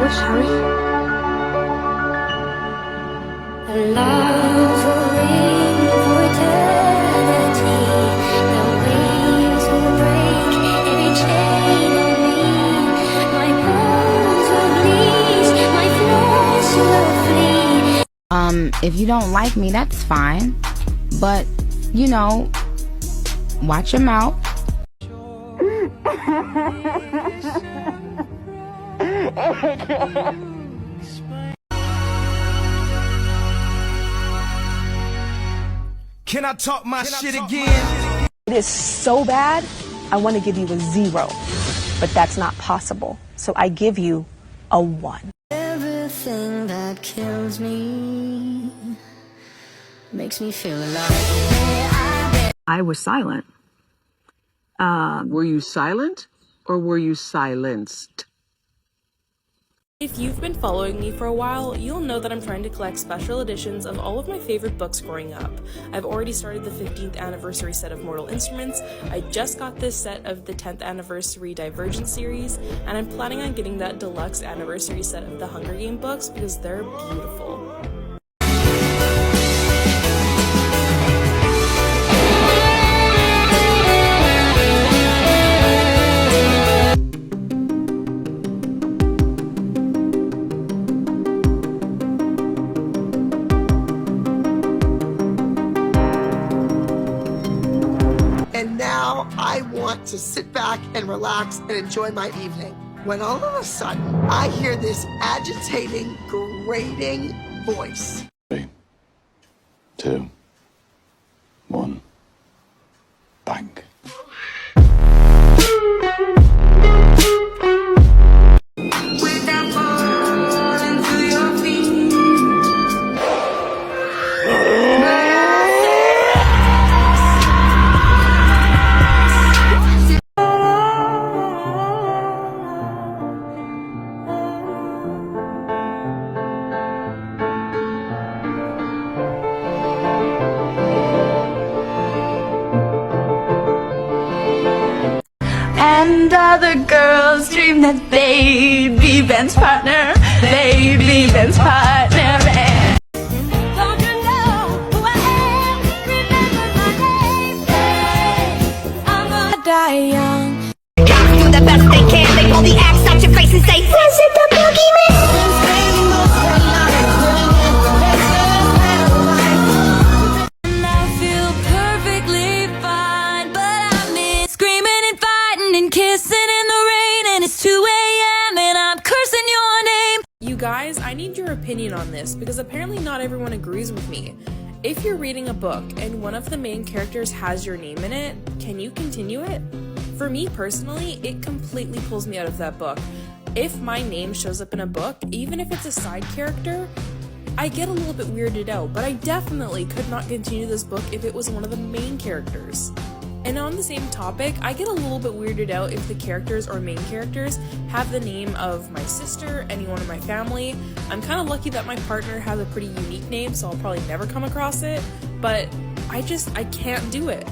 What's hurry? Love will ring for eternity. The waves will break every chain on me. My bones will bleach, my flesh will flee. If you don't like me, that's fine. But, you know, watch your mouth. Can I talk my shit again? It is so bad, I want to give you a 0, but that's not possible. So I give you a 1. Everything that kills me makes me feel alive. I was silent. Were you silent or were you silenced? If you've been following me for a while, you'll know that I'm trying to collect special editions of all of my favorite books growing up. I've already started the 15th anniversary set of Mortal Instruments, I just got this set of the 10th anniversary Divergent series, and I'm planning on getting that deluxe anniversary set of the Hunger Game books because they're beautiful. And now I want to sit back and relax and enjoy my evening. When all of a sudden, I hear this agitating, grating voice. 3, 2, 1, bang. And other girls dream that they'd be Ben's partner, they'd be Ben's partner. Don't you know who I am? Remember my name. Hey, I'm gonna die young. Cops do the best they can, they pull the axe at your face and say, "Was it the boogeyman?" And I feel perfectly fine, but I'm in screaming and fighting and kissing in the rain, and it's 2 a.m. and I'm cursing your name. You guys, I need your opinion on this because apparently not everyone agrees with me. If you're reading a book and one of the main characters has your name in it, can you continue it? For me personally, it completely pulls me out of that book. If my name shows up in a book, even if it's a side character, I get a little bit weirded out, but I definitely could not continue this book if it was one of the main characters. And on the same topic, I get a little bit weirded out if the characters or main characters have the name of my sister, anyone in my family. I'm kind of lucky that my partner has a pretty unique name, so I'll probably never come across it, but I can't do it.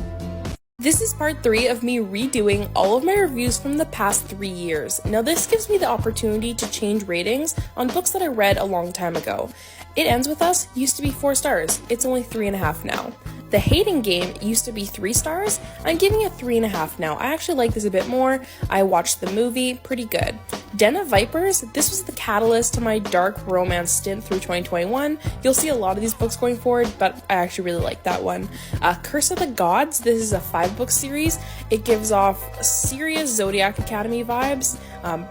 This is part 3 of me redoing all of my reviews from the past 3 years. Now this gives me the opportunity to change ratings on books that I read a long time ago. It Ends With Us used to be 4 stars, it's only 3.5 now. The Hating Game used to be 3 stars, I'm giving it 3.5 now. I actually like this a bit more, I watched the movie, pretty good. Den of Vipers, this was the catalyst to my dark romance stint through 2021. You'll see a lot of these books going forward, but I actually really like that one. Curse of the Gods, this is a 5-book series. It gives off serious Zodiac Academy vibes.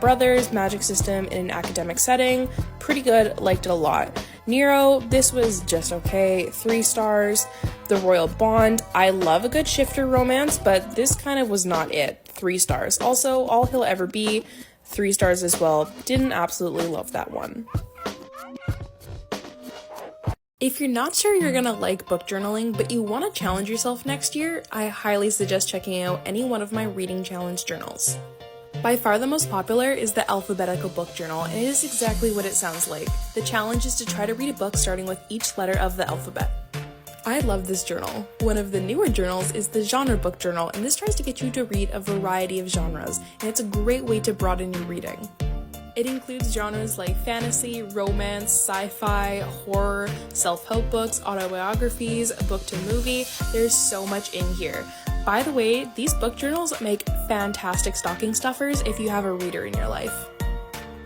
Brothers, magic system in an academic setting, pretty good, liked it a lot. Nero, this was just okay, 3 stars. The Royal Bond, I love a good shifter romance, but this kind of was not it, 3 stars. Also, All He'll Ever Be, 3 stars as well, didn't absolutely love that one. If you're not sure you're gonna like book journaling, but you want to challenge yourself next year, I highly suggest checking out any one of my reading challenge journals. By far the most popular is the Alphabetical Book Journal, and it is exactly what it sounds like. The challenge is to try to read a book starting with each letter of the alphabet. I love this journal. One of the newer journals is the Genre Book Journal, and this tries to get you to read a variety of genres, and it's a great way to broaden your reading. It includes genres like fantasy, romance, sci-fi, horror, self-help books, autobiographies, book to movie. There's so much in here. By the way, these book journals make fantastic stocking stuffers if you have a reader in your life.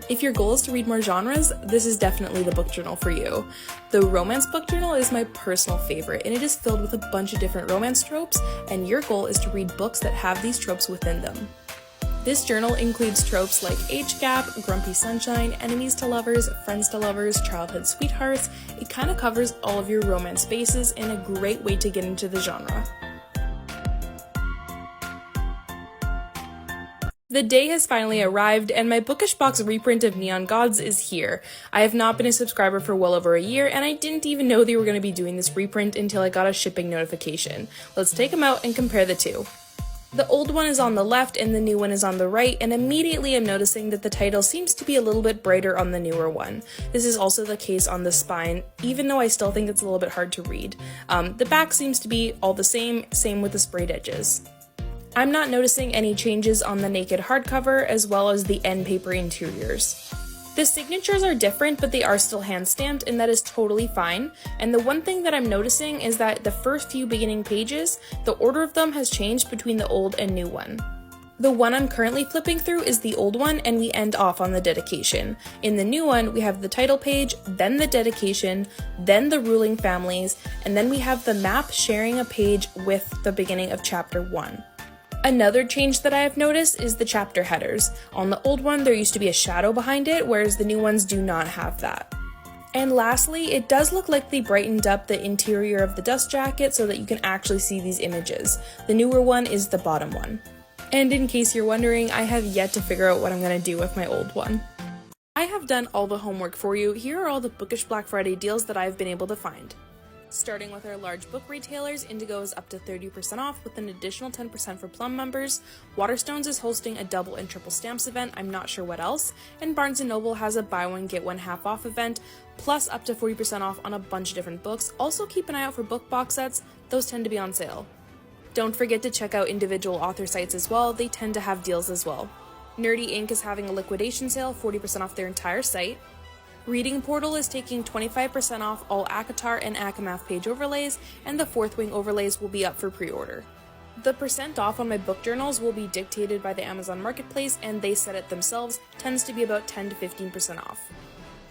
If your goal is to read more genres, this is definitely the book journal for you. The romance book journal is my personal favorite, and it is filled with a bunch of different romance tropes, and your goal is to read books that have these tropes within them. This journal includes tropes like age gap, grumpy sunshine, enemies to lovers, friends to lovers, childhood sweethearts. It kind of covers all of your romance bases and a great way to get into the genre. The day has finally arrived, and my Bookish Box reprint of Neon Gods is here. I have not been a subscriber for well over a year, and I didn't even know they were going to be doing this reprint until I got a shipping notification. Let's take them out and compare the two. The old one is on the left and the new one is on the right, and immediately I'm noticing that the title seems to be a little bit brighter on the newer one. This is also the case on the spine, even though I still think it's a little bit hard to read. The back seems to be all the same with the sprayed edges. I'm not noticing any changes on the naked hardcover as well as the end paper interiors. The signatures are different, but they are still hand stamped, and that is totally fine. And the one thing that I'm noticing is that the first few beginning pages, the order of them has changed between the old and new one. The one I'm currently flipping through is the old one, and we end off on the dedication. In the new one, we have the title page, then the dedication, then the ruling families, and then we have the map sharing a page with the beginning of chapter 1. Another change that I have noticed is the chapter headers. On the old one, there used to be a shadow behind it, whereas the new ones do not have that. And lastly, it does look like they brightened up the interior of the dust jacket so that you can actually see these images. The newer one is the bottom one. And in case you're wondering, I have yet to figure out what I'm going to do with my old one. I have done all the homework for you. Here are all the Bookish Black Friday deals that I've been able to find. Starting with our large book retailers, Indigo is up to 30% off with an additional 10% for Plum members. Waterstones is hosting a double and triple stamps event, I'm not sure what else. And Barnes & Noble has a buy one get one half off event, plus up to 40% off on a bunch of different books. Also keep an eye out for book box sets, those tend to be on sale. Don't forget to check out individual author sites as well, they tend to have deals as well. Nerdy Inc. is having a liquidation sale, 40% off their entire site. Reading Portal is taking 25% off all ACOTAR and ACOMAF page overlays, and the Fourth Wing overlays will be up for pre-order. The percent off on my book journals will be dictated by the Amazon Marketplace, and they set it themselves, tends to be about 10 to 15% off.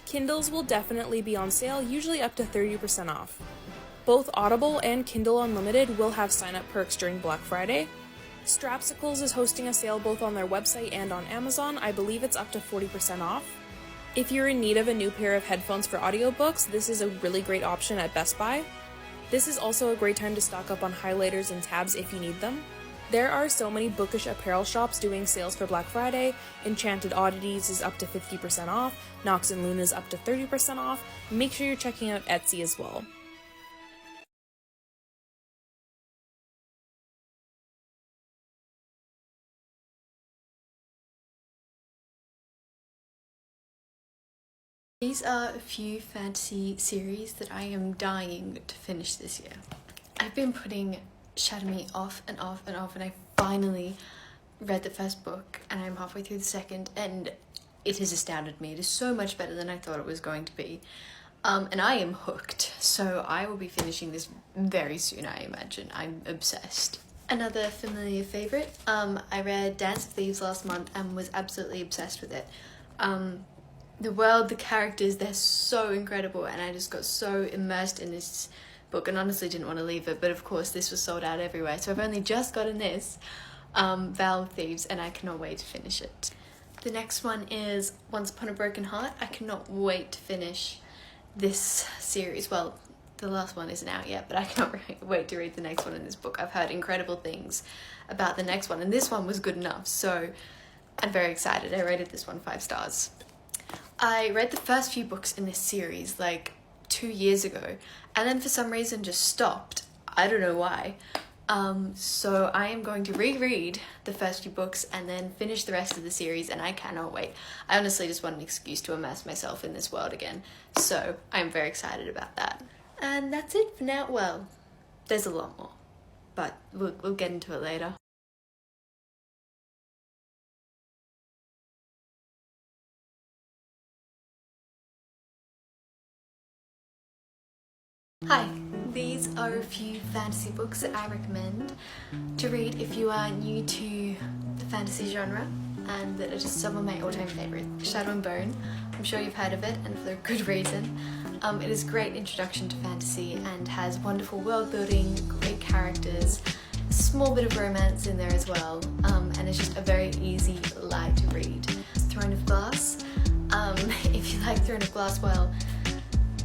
Kindles will definitely be on sale, usually up to 30% off. Both Audible and Kindle Unlimited will have sign-up perks during Black Friday. Strapsicles is hosting a sale both on their website and on Amazon. I believe it's up to 40% off. If you're in need of a new pair of headphones for audiobooks, this is a really great option at Best Buy. This is also a great time to stock up on highlighters and tabs if you need them. There are so many bookish apparel shops doing sales for Black Friday. Enchanted Oddities is up to 50% off, Nox and Luna is up to 30% off. Make sure you're checking out Etsy as well. These are a few fantasy series that I am dying to finish this year. I've been putting Shatter Me off and off and off, and I finally read the first book and I'm halfway through the second, and it has astounded me. It is so much better than I thought it was going to be. And I am hooked, so I will be finishing this very soon, I imagine. I'm obsessed. Another familiar favourite, I read Dance of Thieves last month and was absolutely obsessed with it. The world, the characters, they're so incredible, and I just got so immersed in this book and honestly didn't want to leave it, but of course this was sold out everywhere, so I've only just gotten this, Vow of Thieves, and I cannot wait to finish it. The next one is Once Upon a Broken Heart. I cannot wait to finish this series. Well, the last one isn't out yet, but I cannot wait to read the next one in this book. I've heard incredible things about the next one, and this one was good enough, so I'm very excited. I rated this one 5 stars. I read the first few books in this series like 2 years ago, and then for some reason just stopped. I don't know why. So I am going to reread the first few books and then finish the rest of the series, and I cannot wait. I honestly just want an excuse to immerse myself in this world again, so I'm very excited about that. And that's it for now. Well, there's a lot more, but we'll get into it later. Hi, these are a few fantasy books that I recommend to read if you are new to the fantasy genre, and that are just some of my all-time favourites. Shadow and Bone, I'm sure you've heard of it, and for a good reason. It is a great introduction to fantasy and has wonderful world building, great characters, a small bit of romance in there as well, and it's just a very easy, light read. Throne of Glass, if you like Throne of Glass, well,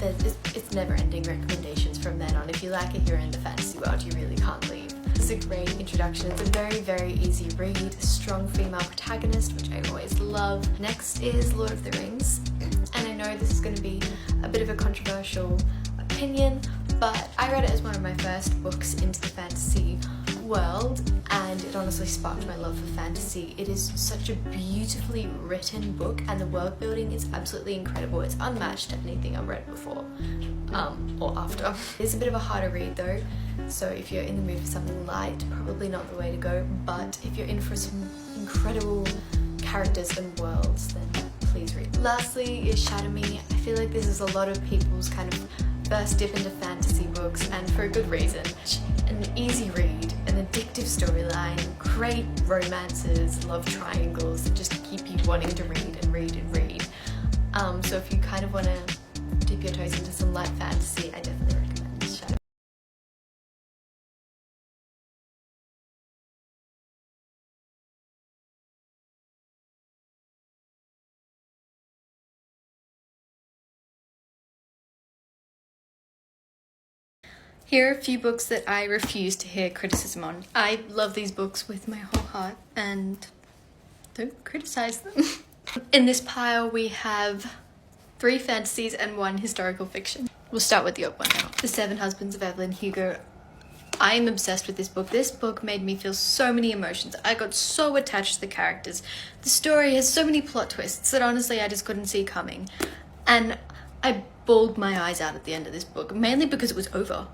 it's never-ending recommendations from then on. If you like it, you're in the fantasy world, you really can't leave. It's a great introduction. It's a very, very easy read, a strong female protagonist, which I always love. Next is Lord of the Rings, and I know this is going to be a bit of a controversial opinion, but I read it as one of my first books into the fantasy world, and it honestly sparked my love for fantasy. It is such a beautifully written book, and the world building is absolutely incredible. It's unmatched to anything I've read before or after. It's a bit of a harder read though, so if you're in the mood for something light, probably not the way to go, but if you're in for some incredible characters and worlds, then please read. Lastly is Shadow Me. I feel like this is a lot of people's kind of first dip into fantasy books, and for a good reason. An easy read, an addictive storyline, great romances, love triangles that just keep you wanting to read and read and read. So if you kind of want to dip your toes into some light fantasy, I definitely recommend Shadow. Here are a few books that I refuse to hear criticism on. I love these books with my whole heart and don't criticize them. In this pile we have 3 fantasies and 1 historical fiction. We'll start with the old one now. The Seven Husbands of Evelyn Hugo. I am obsessed with this book. This book made me feel so many emotions. I got so attached to the characters. The story has so many plot twists that honestly I just couldn't see coming. And I bawled my eyes out at the end of this book, mainly because it was over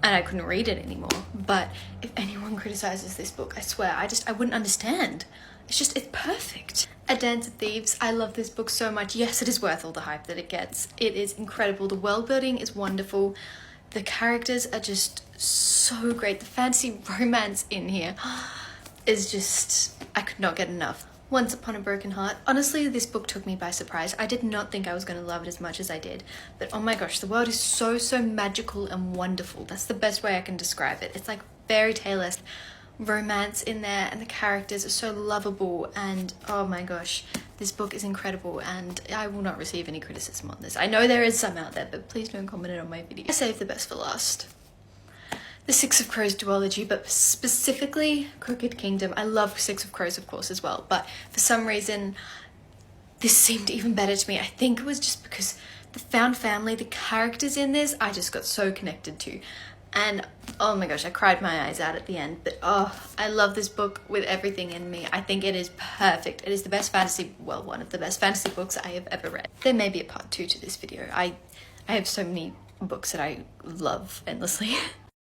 and I couldn't read it anymore. But if anyone criticizes this book, I swear, I wouldn't understand. It's perfect. A Dance of Thieves. I love this book so much. Yes, it is worth all the hype that it gets. It is incredible. The world building is wonderful. The characters are just so great. The fantasy romance in here is just, I could not get enough. Once Upon a Broken Heart. Honestly, this book took me by surprise. I did not think I was going to love it as much as I did. But oh my gosh, the world is so magical and wonderful. That's the best way I can describe it. It's like fairy tale-esque romance in there, and the characters are so lovable, and oh my gosh, this book is incredible, and I will not receive any criticism on this. I know there is some out there, but please don't comment it on my video. I saved the best for last. The Six of Crows duology, but specifically Crooked Kingdom. I love Six of Crows, of course, as well, but for some reason this seemed even better to me. I think it was just because the found family, the characters in this, I just got so connected to. And oh my gosh, I cried my eyes out at the end. But oh, I love this book with everything in me. I think it is perfect. It is the best fantasy, well, one of the best fantasy books I have ever read. There may be a part 2 to this video. I have so many books that I love endlessly.